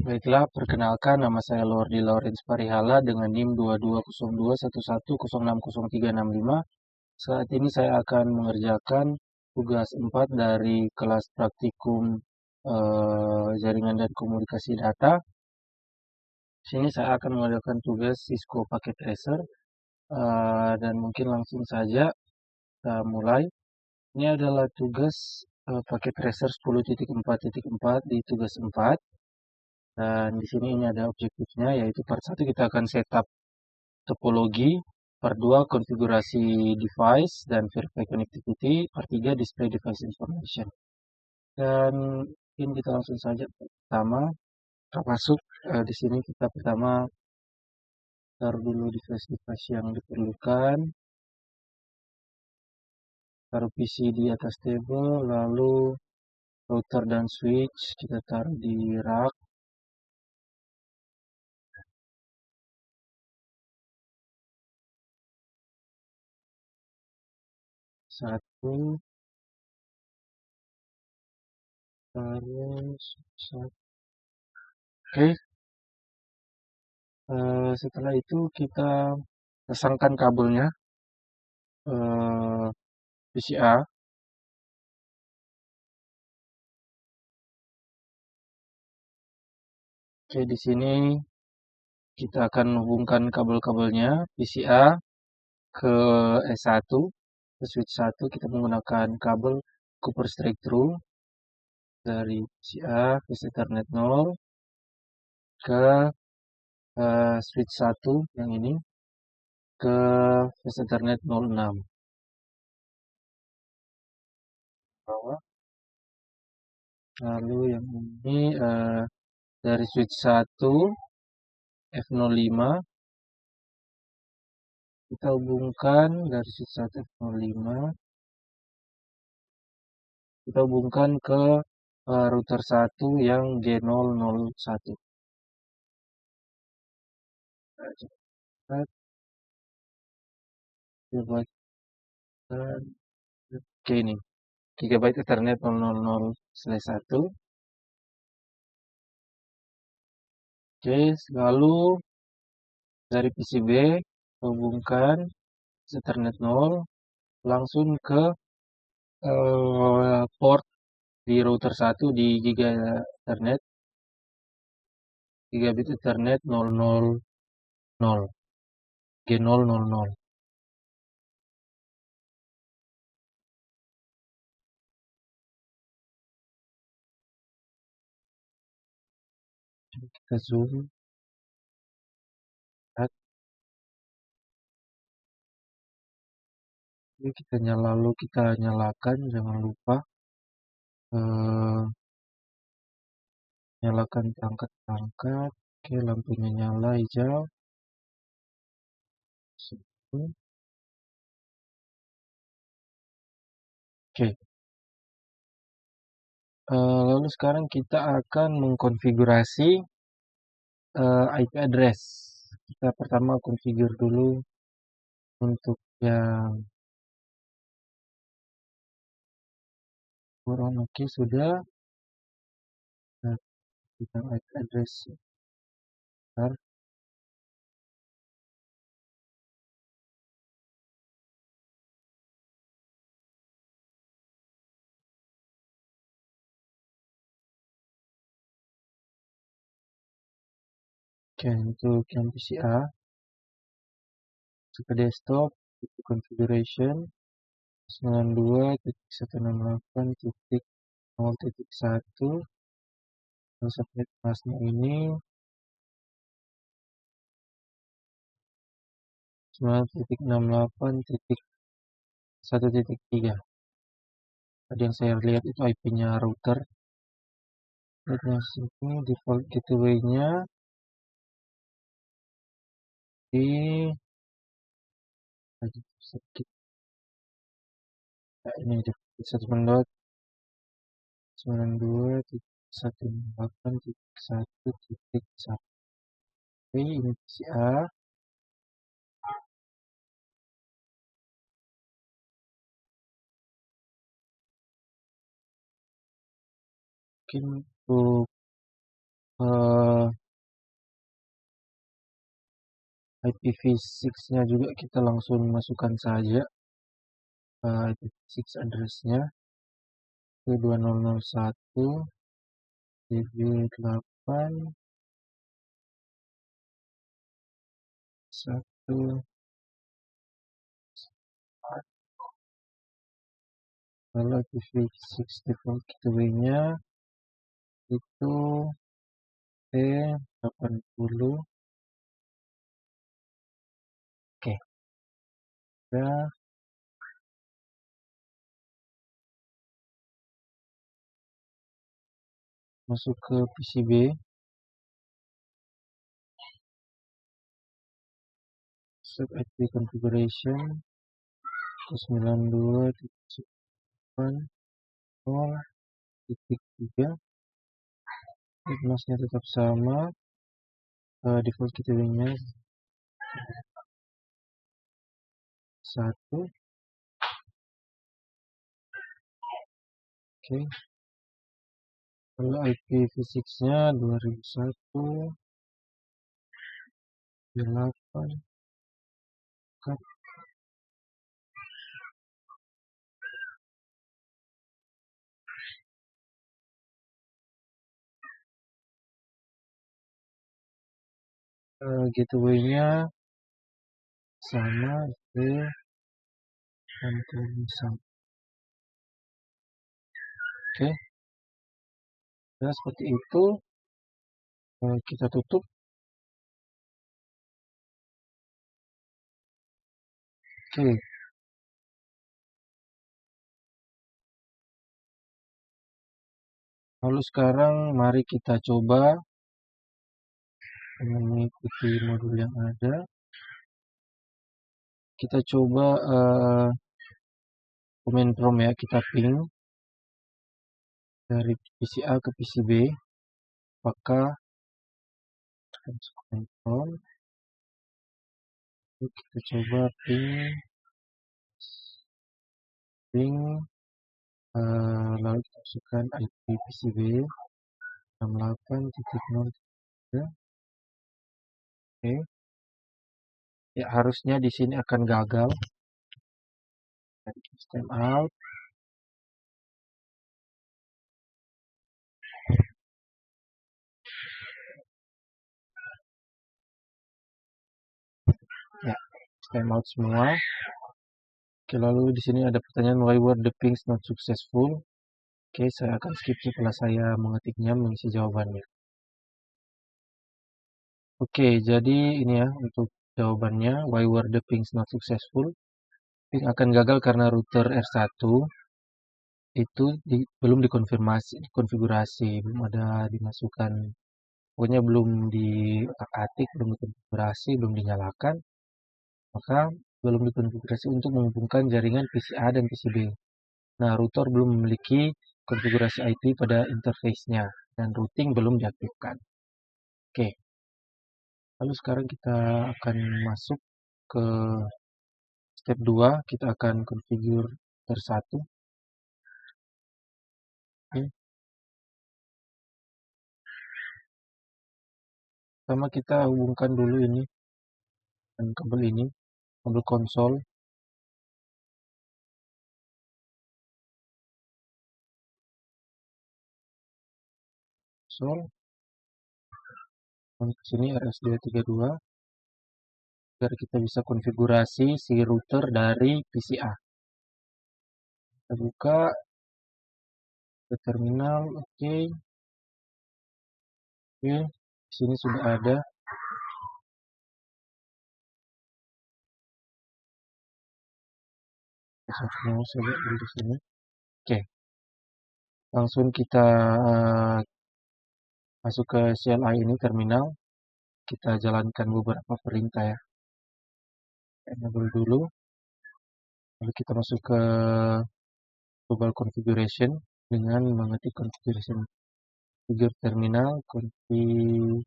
Baiklah, perkenalkan nama saya Lordi Lawrence Parihala dengan NIM 220211106035. Saat ini saya akan mengerjakan tugas 4 dari kelas praktikum jaringan dan komunikasi data. Di sini saya akan mengerjakan tugas Cisco Packet Tracer dan mungkin langsung saja kita mulai. Ini adalah tugas Packet Tracer 10.4.4 di tugas 4. Dan di sini ini ada objektifnya, yaitu part 1 kita akan setup topologi, part 2 konfigurasi device dan verify connectivity, part 3 display device information. Dan mungkin kita langsung saja pertama kita masuk di sini kita pertama taruh dulu device yang diperlukan, taruh PC di atas table, lalu router dan switch kita taruh di rack. Satu, terus satu. Oke. Setelah itu kita pasangkan kabelnya VCA. Oke, di sini kita akan hubungkan kabel-kabelnya VCA ke S1, ke switch 1 kita menggunakan kabel copper straight through dari VCA ke Ethernet 0 ke switch 1 yang ini ke Ethernet 06 bawah. Lalu yang ini dari switch 1 F05 kita hubungkan dari switch 1 F05 kita hubungkan ke router 1 yang G001. Oke ini Gigabyte Ethernet 000/1. Oke, lalu dari PCB hubungkan Ethernet 0 langsung ke port di router 1 di Gigabit Ethernet 000 G000. Kita zoom. Ini lalu kita nyalakan, jangan lupa nyalakan perangkat. Oke, lampunya nyala hijau. Oke. Lalu sekarang kita akan mengkonfigurasi IP address. Kita pertama configure dulu untuk yang kurang oke sudah. Kita IP address. Bentar. Oke, untuk yang PCA ke desktop, configuration 92.168.0.1 subnet masknya ini 9.68.1.3. Tadi yang saya lihat itu IP-nya router. Lihatnya sini default gateway-nya di sedikit. Ini default 192.168.1.1. Oke, ini PCA. Mungkin untuk IPv6-nya juga kita langsung masukkan saja IPv6 address-nya ke 2001 DB8 1. Lalu IPv6 default gateway-nya itu T80. Oke, ya, masuk ke PCB, set IP configuration 92.1.0.3. Masknya tetap sama, default gateway-nya 1. Oke, lalu IPv6-nya 2001.8. Gateway-nya sama di Antusan. Oke, ya seperti itu. Kita tutup. Oke, lalu sekarang mari kita coba dengan mengikuti modul yang ada. Kita coba command prompt ya, kita ping dari PCA ke PCB. Apakah command prompt? Kita coba ping lalu kita masukkan IP PCB 68.0.3. Oke, ya harusnya di sini akan gagal. Time out. Ya, time out semua. Oke, lalu di sini ada pertanyaan why were the pings not successful? Oke, saya akan skip setelah saya mengetiknya mengisi jawabannya. Oke, jadi ini ya untuk jawabannya why were the pings not successful? Ping akan gagal karena router R1 itu belum dikonfigurasi, belum ada dimasukkan. Pokoknya belum diatik, belum dikonfigurasi, belum dinyalakan. Maka belum dikonfigurasi untuk menghubungkan jaringan PCA dan PCB. Nah, router belum memiliki konfigurasi IP pada interface-nya dan routing belum diaktifkan. Oke. Lalu sekarang kita akan masuk ke step 2, kita akan configure router 1. Oke. Pertama kita hubungkan dulu ini dengan kabel ini, kabel konsol. Di sini RS232 agar kita bisa konfigurasi si router dari PCA. Kita buka ke terminal, oke. Oke, di sini sudah ada. Mau saya lihat di sini. Oke, langsung kita masuk ke CLI ini terminal. Kita jalankan beberapa perintah ya. Enable dulu. Lalu kita masuk ke global configuration dengan mengetik configuration configure terminal, configure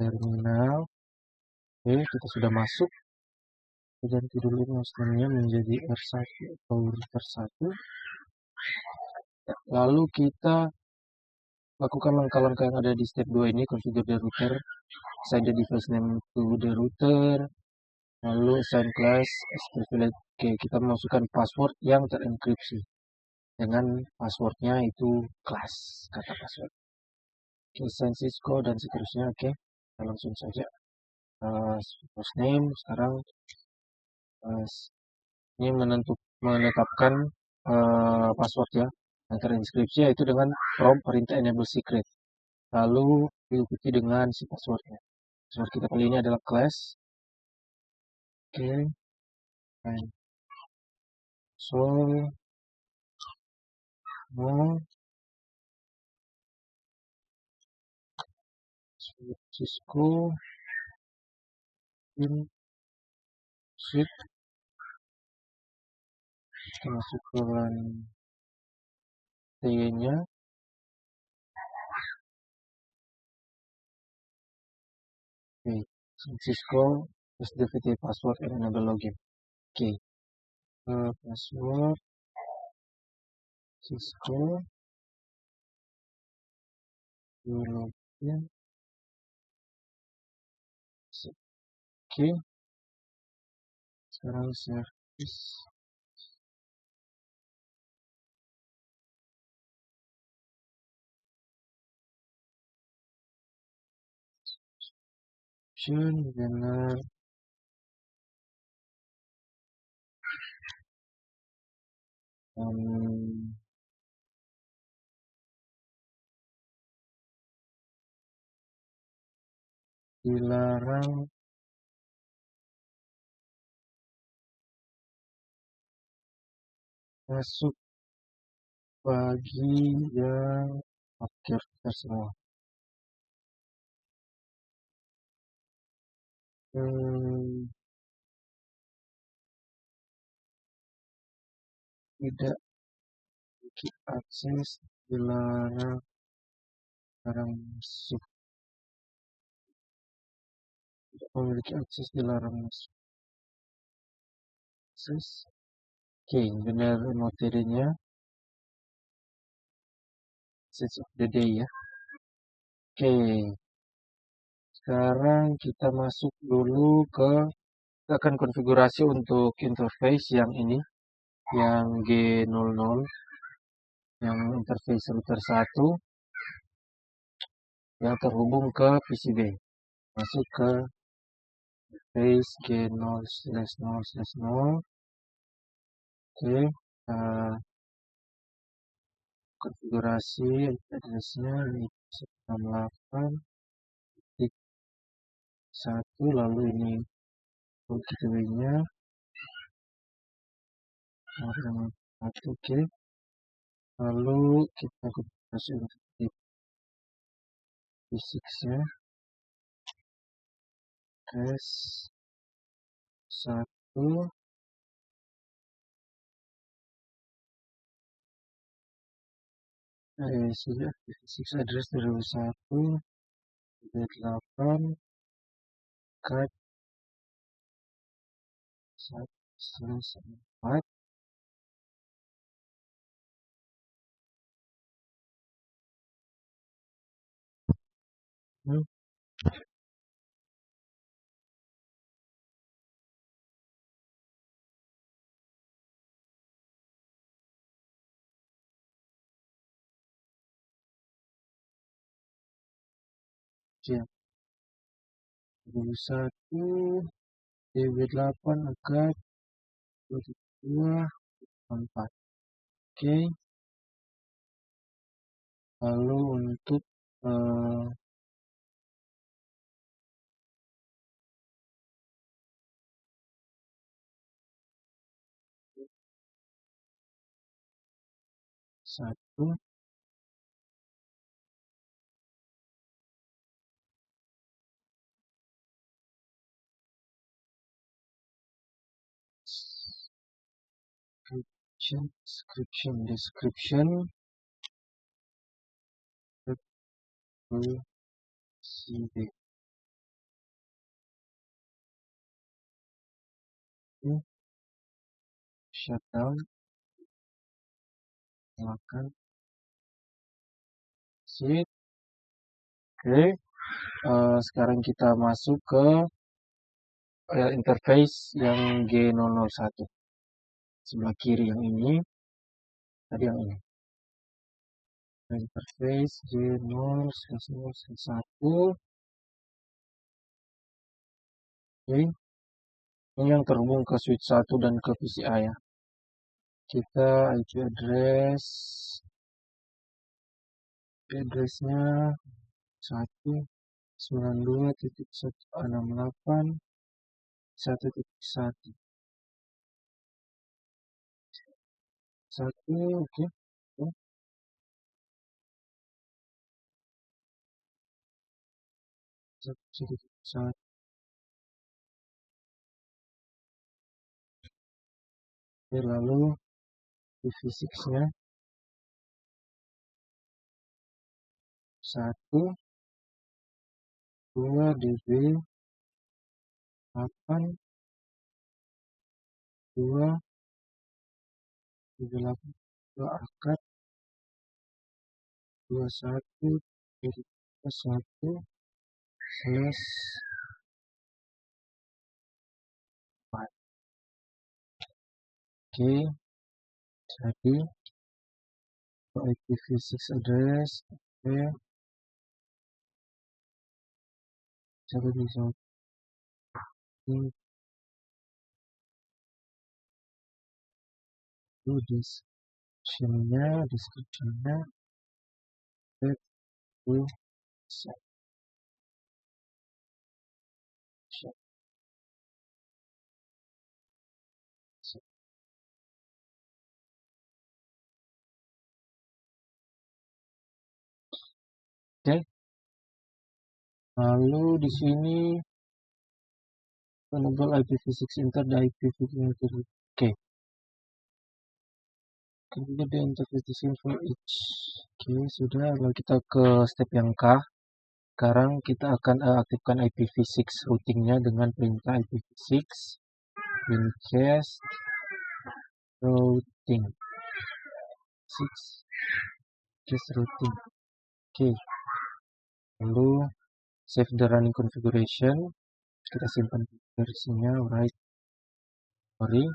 terminal. Oke, kita sudah masuk. Kita ganti dulu masternya menjadi R1 atau router 1. Lalu kita lakukan langkah-langkah yang ada di step 2 ini, configure the router, assign the device name to the router, lalu assign class as privilege. Oke, kita masukkan password yang terenkripsi dengan passwordnya itu kelas, kata password. Oke, assign Cisco dan seterusnya. Oke, kita langsung saja. First name sekarang ini menetapkan password ya yang terinskripsi, yaitu dengan prompt perintah enable secret, lalu diikuti dengan si passwordnya. Password kita kali ini adalah class. Oke, so no Cisco in suite, kita masukkan T nya. Oke, Cisco SDVT password and enable login. Oke, password Cisco login. Oke, sekarang service benar dilarang masuk bagi yang akhir terserah. Tidak memiliki akses, dilarang masuk. Tidak memiliki akses, dilarang masuk. Akses. Oke, benar materinya. Message of the day ya. Oke, sekarang kita masuk dulu kita akan konfigurasi untuk interface yang ini, yang G00, yang interface router 1 yang terhubung ke PCB. Masuk ke interface G0/0/0. Oke, konfigurasi addressnya ini 168.1, lalu ini gateway-nya oke, lalu kita konfigurasi untuk physics-nya S1 physics address 2001 cat 1/4. Ya, 21 DW8 akat 22/4. Oke, lalu untuk satu description CB shutdown, silakan Oke, sekarang kita masuk ke interface yang G001. Sebelah kiri yang ini, tadi yang ini. Interface G001. Oke, ini yang terhubung ke switch 1 dan ke PCI ya. Kita IP addressnya 192.168.1.1. Satu, oke. Satu. Oke, lalu IPv6-nya 1, 2 db 8, 2, 2 akad 21, jadi 1/4. Oke, jadi IPv6 address, oke, coba bisa itu description-nya itu oke. Lalu di sini enable IPv6 enter the IPv6 enter. Oke, kemudian di interface for each. Oke, sudah. Lalu kita ke step yang K. Sekarang kita akan aktifkan IPv6 routingnya dengan perintah IPv6 wincast routing 6 case routing. Oke, lalu save the running configuration. Kita simpan versinya, right? Sorry.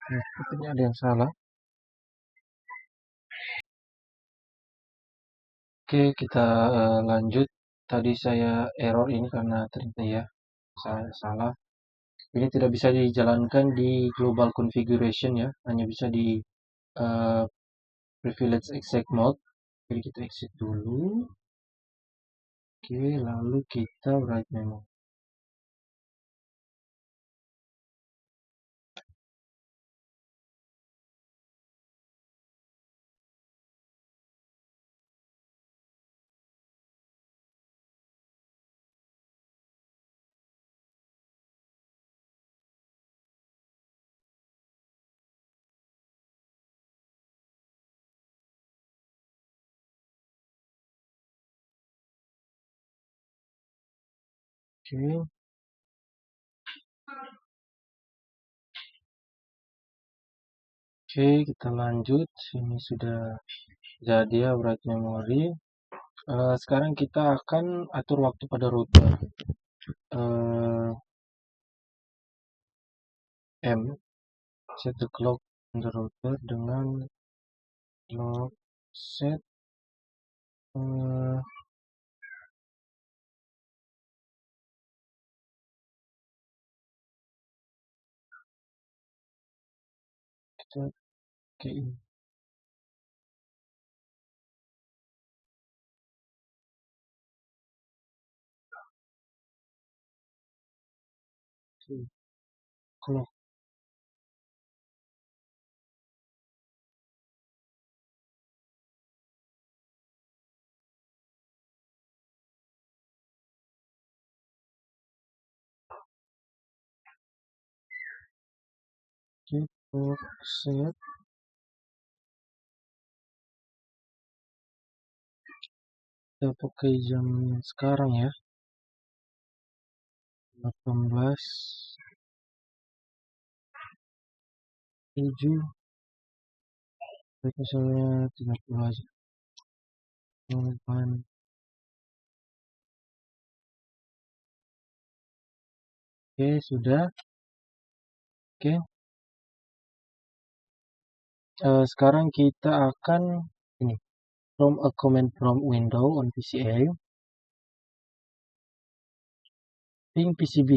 Sepertinya ada yang salah. Oke, kita lanjut. Tadi saya error ini karena ternyata ya saya salah. Ini tidak bisa dijalankan di global configuration ya, hanya bisa di uh, privilege exec mode. Jadi kita exit dulu. Oke, lalu kita write memo. Oke. Oke, kita lanjut. Ini sudah jadi ya write memory. Sekarang kita akan atur waktu pada router. M set the clock on the router dengan clock set kita ke ini. Clock. Clock set Kita pakai jam sekarang ya, 18.07. Misalnya 30 aja. 8. Oke, sudah. Oke. Sekarang kita akan ini from a command prompt window on PCA. Ping PCB.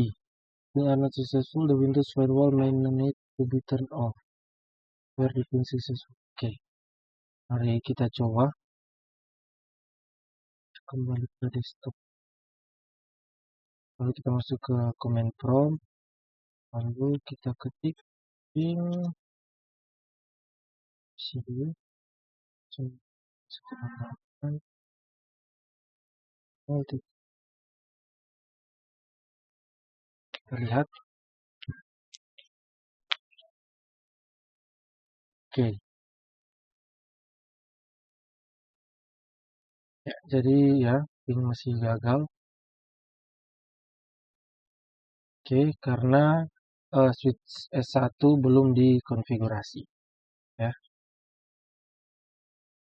We are not successful. The Windows firewall may need to be turned off. Where the ping successful. Oke. Mari kita coba kembali ke desktop. Lalu kita masuk ke command prompt. Lalu kita ketik ping PCB. Oh, itu terlihat. Oke. Ya, jadi ya, ping masih gagal. Oke, karena switch S1 belum dikonfigurasi. Ya,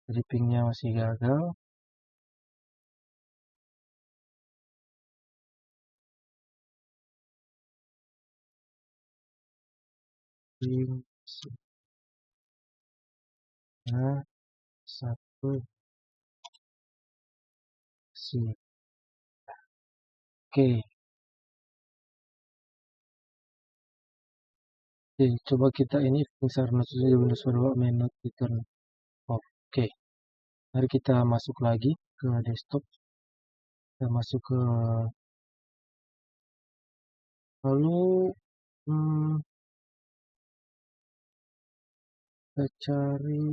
jadi pingnya masih gagal. Ping satu si. Oke. Oke, coba kita ini maksudnya Windows Server may not return off. Oke, mari kita masuk lagi ke desktop. Kita masuk ke lalu kita cari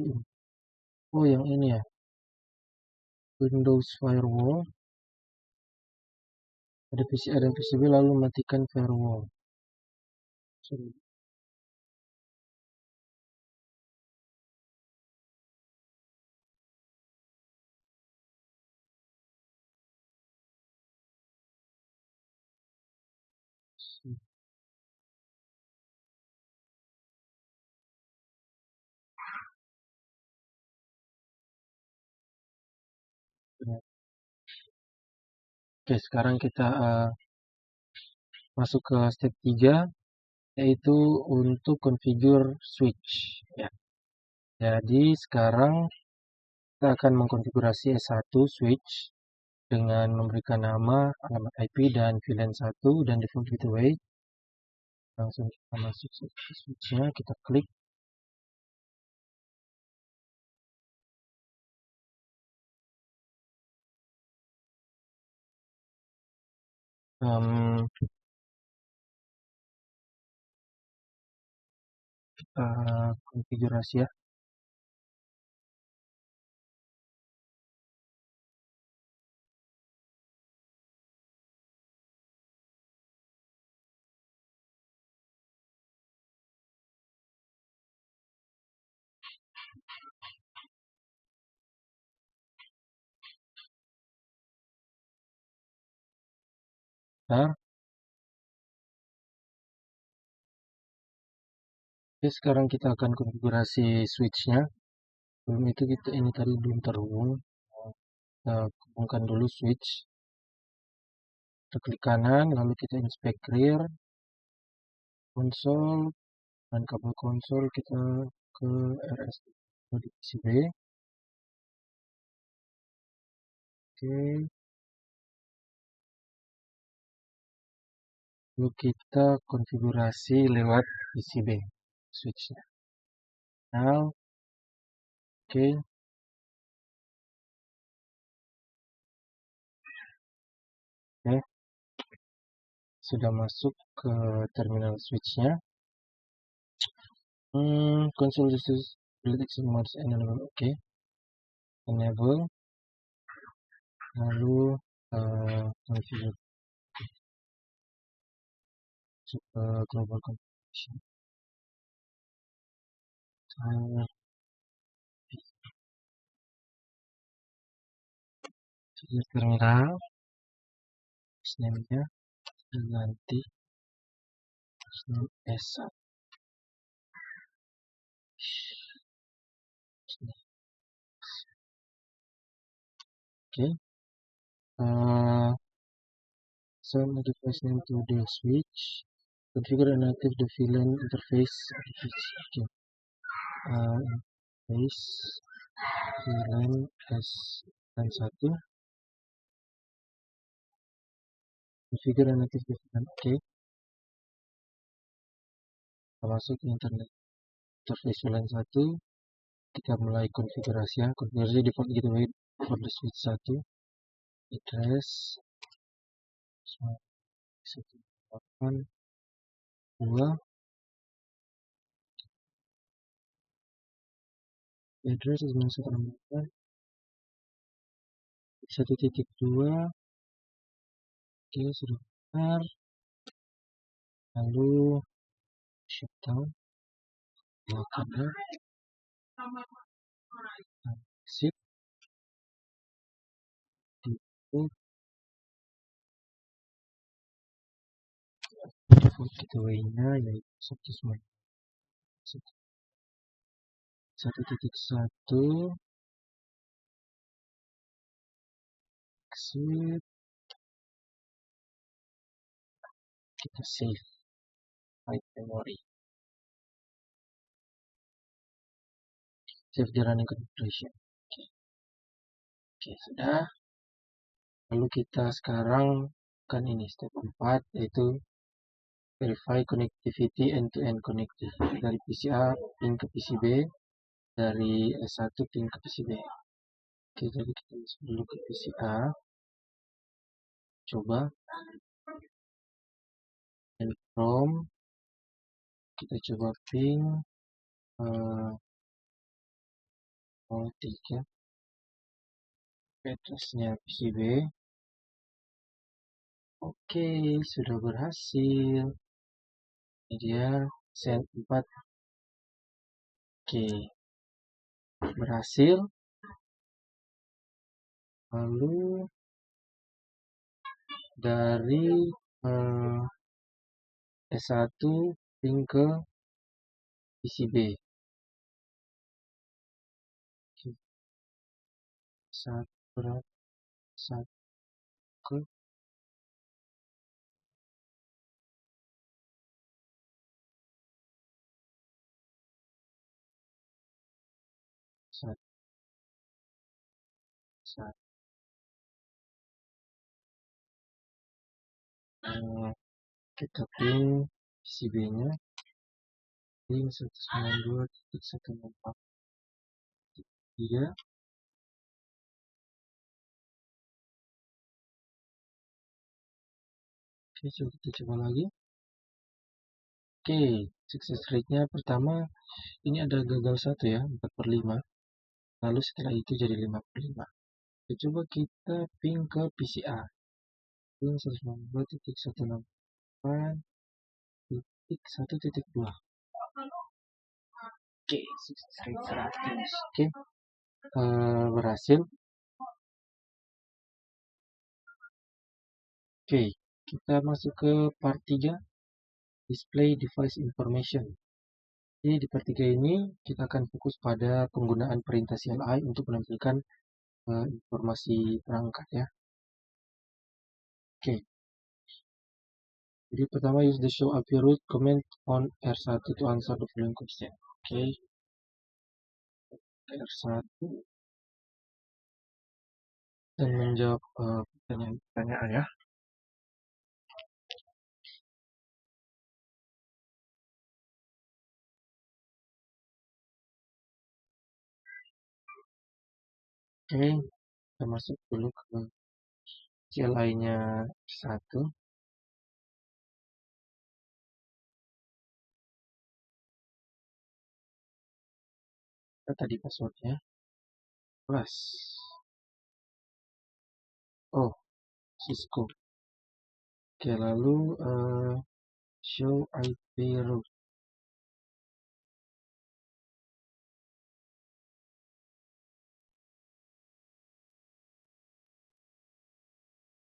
yang ini ya, Windows Firewall. Ada PCA dan PCB lalu matikan firewall. Oke, sekarang kita masuk ke step 3, yaitu untuk configure switch. Ya. Jadi sekarang kita akan mengkonfigurasi S1 switch dengan memberikan nama, alamat IP, dan VLAN 1 dan default gateway. Langsung kita masuk ke switch-nya, kita klik. Kita konfigurasi ya. Nah, oke, sekarang kita akan konfigurasi switch-nya. Sebelum itu kita ini tadi belum terhubung. Kita hubungkan dulu switch. Kita klik kanan, lalu kita inspect rear, konsol, dan kabel konsol kita ke RS di PCB. Oke. Lalu kita konfigurasi lewat PCB switch-nya. Now, oke. Oke. Sudah masuk ke terminal switch-nya. Console is detection modes enable. Oke. Enable. Lalu configure global configuration. user terminal, username-nya ganti username S1. Oke, set the device name to the switch. Configure and active the VLAN interface. Oke, interface VLAN S1. Configure and active the VLAN. Oke, kita masuk ke internet interface VLAN 1. Kita mulai konfigurasi ya. Konfigurasi default gateway for the switch 1. Address 1.8.2. Address is 1.2. Oke, sudah benar. Lalu shutdown. Bukan ya. Exit. Default gateway-nya yaitu 1.1. Exit. Kita save file memory. Save the running configuration. Oke, sudah. Lalu kita sekarang kan ini step 4 yaitu verify connectivity end-to-end connectivity dari PC A ping ke PC B, dari S1 ping ke PC B. Oke, jadi kita masuk dulu ke PC A. Coba and from kita coba ping 03 addressnya PC B. Oke, sudah berhasil. Ini dia send 4. Oke, berhasil. Lalu dari S1 ping ke PCB. Satu ke satu. Kita ping PCB-nya ping 192.168.3. Oke, kita coba lagi. Oke, success rate-nya pertama ini ada gagal 1 ya, 4/5. Lalu setelah itu jadi 5/5. Coba kita ping ke PCA. Ping 192.168.1.2. Oke, success rate 100. Oke, berhasil. Oke, kita masuk ke part 3, display device information. Jadi di part 3 ini kita akan fokus pada penggunaan perintah CLI untuk menampilkan informasi perangkat ya. Oke. Jadi pertama use the show API root command on R1 to answer the following question. Oke. R1 dan menjawab pertanyaan ya. Oke, kita masuk dulu ke CLI-nya R1. Kita tadi passwordnya plus Cisco. Oke, lalu show IP root.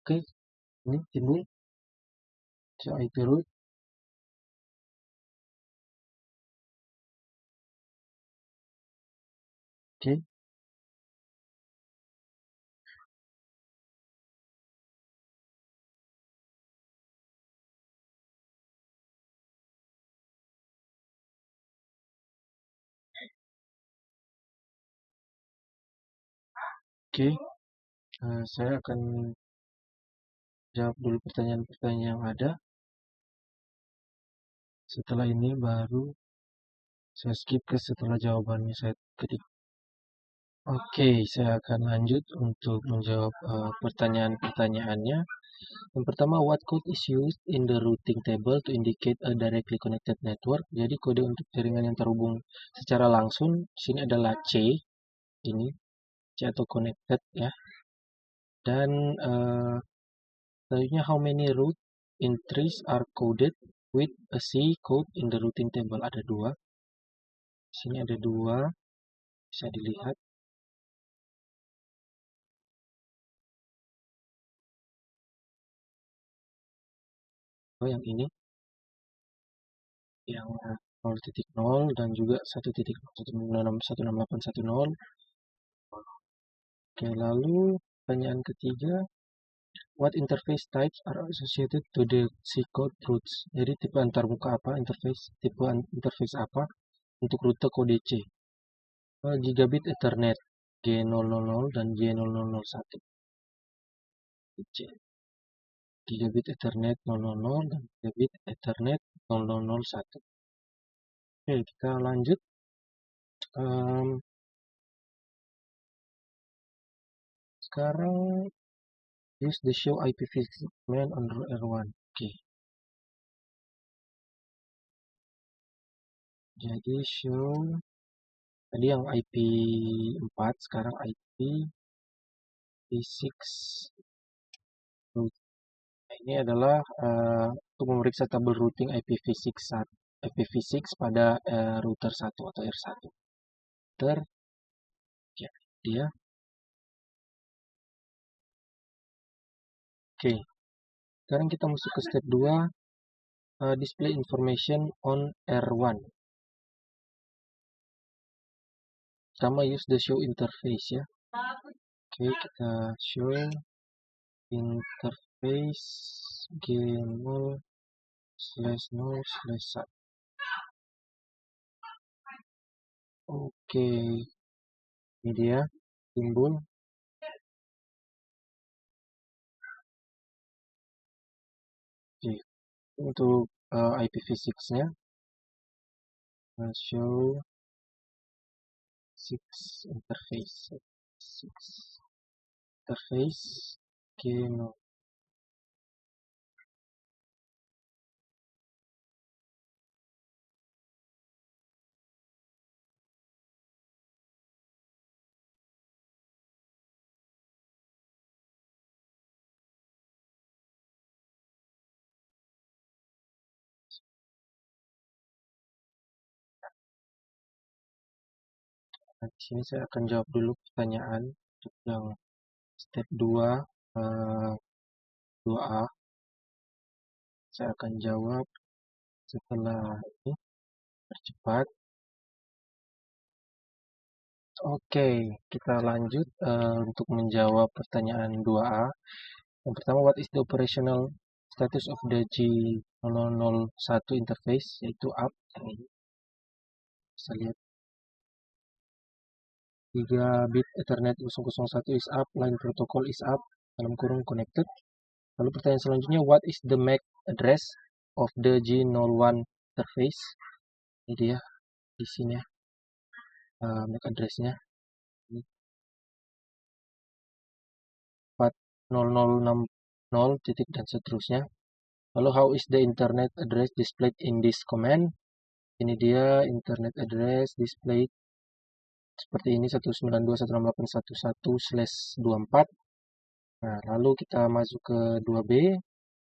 Oke, ini timbul show IP root. Oke, oke. Saya akan jawab dulu pertanyaan-pertanyaan yang ada. Setelah ini baru saya skip ke setelah jawabannya saya ketik. Oke, saya akan lanjut untuk menjawab pertanyaan-pertanyaannya. Yang pertama, what code is used in the routing table to indicate a directly connected network? Jadi kode untuk jaringan yang terhubung secara langsung, sini adalah C, ini C atau connected ya. Dan selanjutnya, how many route entries are coded with a C code in the routing table? Ada dua. Sini ada dua, bisa dilihat. Oh, yang ini, yang 0.0 dan juga 1.0.16810. Oke, lalu pertanyaan ketiga, what interface types are associated to the C code routes? Jadi tipe antarmuka apa, tipe interface apa untuk rute kode C? Gigabit Ethernet G000 dan G0001. C. Gigabit Ethernet 000 dan Gigabit Ethernet 0001. Oke, kita lanjut. Sekarang use the show IPv6 command on R1. Oke. Jadi show tadi yang IP4, sekarang IPv6 route. Nah, ini adalah untuk memeriksa tabel routing IPv6 pada router 1 atau R1. Router ya, dia. Oke. Sekarang kita masuk ke step 2, display information on R1. Sama use the show interface ya. Oke, kita show interface G0/0/1. Oke, ini dia timbul. Oke, untuk IPv6-nya, show 6 interface. 6 interface G0. Nah, di sini saya akan jawab dulu pertanyaan untuk yang step 2, 2A. Saya akan jawab setelah ini, percepat. Oke, kita lanjut untuk menjawab pertanyaan 2A. Yang pertama, what is the operational status of the G001 interface, yaitu up. Bisa lihat Gigabit Ethernet 001 is up, line protocol is up, dalam kurung connected. Lalu pertanyaan selanjutnya, what is the MAC address of the G01 interface? Ini dia di sini ya, MAC addressnya 4060 titik dan seterusnya. Lalu how is the internet address displayed in this command? Ini dia internet address displayed seperti ini, 192.168.11/24. Nah, lalu kita masuk ke 2B,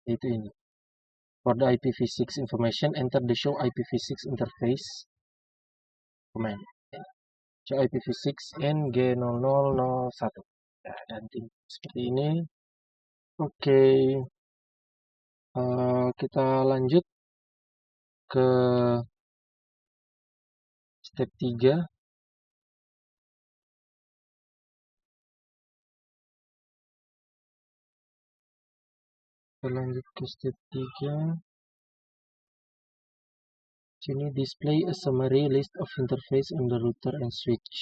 yaitu ini. For the IPv6 information, enter the show IPv6 interface command. Show IPv6 in G0001. Nah, dan seperti ini. Oke, kita lanjut ke step 3. Kita lanjut ke step 3. Sini display a summary list of interface on the router and switch.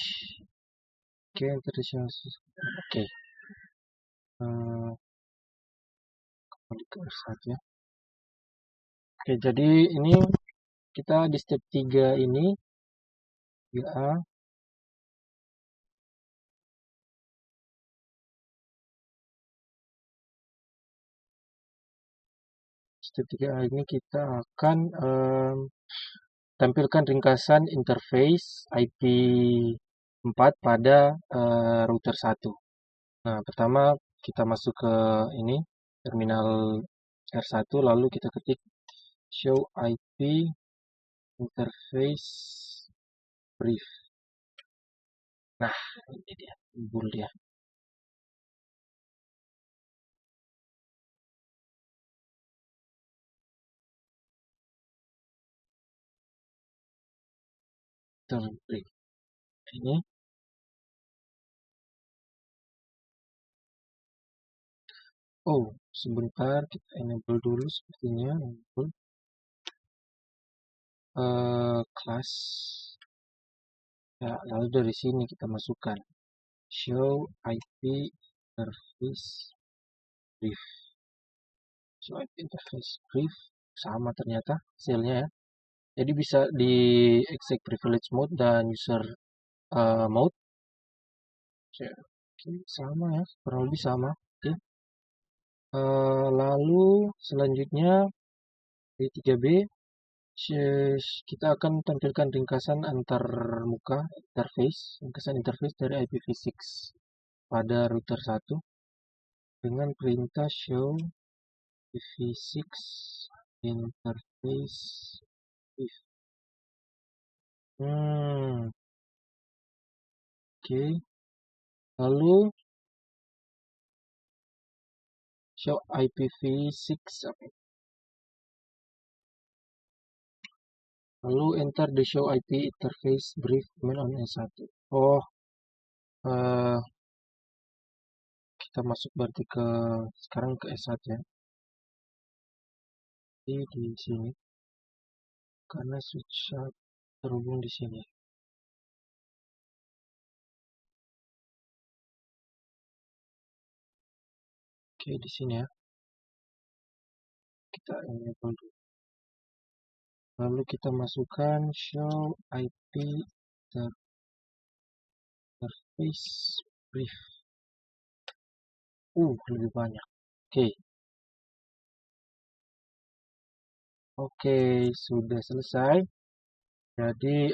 Oke, international. Oke, kembali ke saja. Oke, jadi ini kita di step 3 ini ya, step 3 ini kita akan tampilkan ringkasan interface IP4 pada router 1. Nah, pertama kita masuk ke ini terminal R1, lalu kita ketik show IP interface brief. Nah, ini dia, timbul dia. Brief. Ini. Oh, sebentar kita enable dulu sepertinya. Enable. Class. Ya, lalu dari sini kita masukkan show IP interface brief. Show IP interface brief sama ternyata hasilnya ya. Jadi bisa di exec privilege mode dan user mode. Oke, sama ya, kurang lebih sama. Oke. Lalu selanjutnya di 3B kita akan tampilkan ringkasan antar muka interface, ringkasan interface dari IPv6 pada router 1 dengan perintah show IPv6 interface if. Oke. Lalu show IPv6 lalu enter the show IP interface brief command on S1. Oh, kita masuk berarti ke sekarang ke S1 ya. Di sini karena switch terhubung di sini. Oke, di sini ya. Kita enable dulu. Lalu kita masukkan show IP interface brief. Lebih banyak. Oke, sudah selesai. Jadi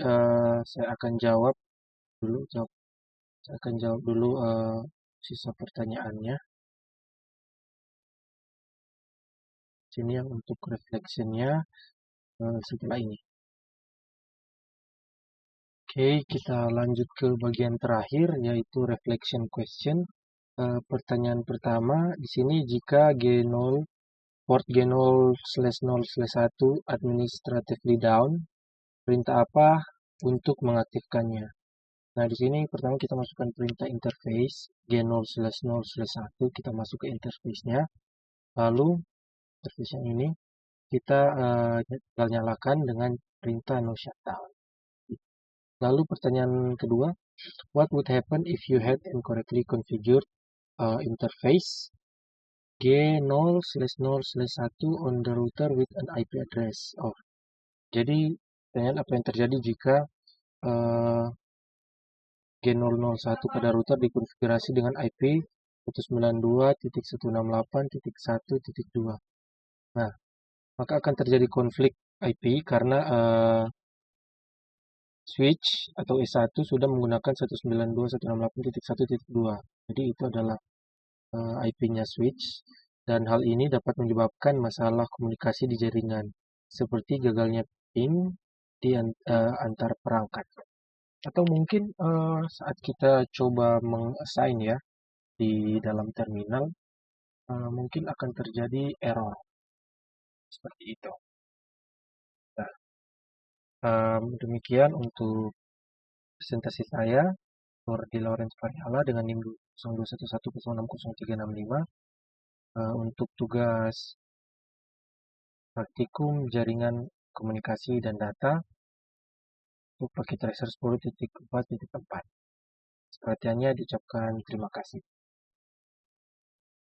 saya akan jawab dulu. Saya akan jawab dulu sisa pertanyaannya. Sini yang untuk reflectionnya setelah ini. Oke, kita lanjut ke bagian terakhir yaitu reflection question. Pertanyaan pertama di sini jika G0 port G0/0/1 administratively down, perintah apa untuk mengaktifkannya? Nah, di sini pertama kita masukkan perintah interface G0/0/1, kita masuk ke interface-nya. Lalu interface yang ini kita tinggal nyalakan dengan perintah no shutdown. Lalu pertanyaan kedua, what would happen if you had incorrectly configured interface G0/0/1 on the router with an IP address? Jadi pertanyaan apa yang terjadi jika G001 pada router dikonfigurasi dengan IP 192.168.1.2. Nah, maka akan terjadi konflik IP karena switch atau S1 sudah menggunakan 192.168.1.2. Jadi itu adalah IP-nya switch dan hal ini dapat menyebabkan masalah komunikasi di jaringan seperti gagalnya ping di antar perangkat. Atau mungkin saat kita coba mengassign ya di dalam terminal mungkin akan terjadi error seperti itu. Nah, demikian untuk presentasi saya, Nordi Lawrence Parihala dengan NIM 0211060365. Untuk tugas praktikum jaringan komunikasi dan data untuk paket tracer 10.4.4. Perhatiannya diucapkan terima kasih.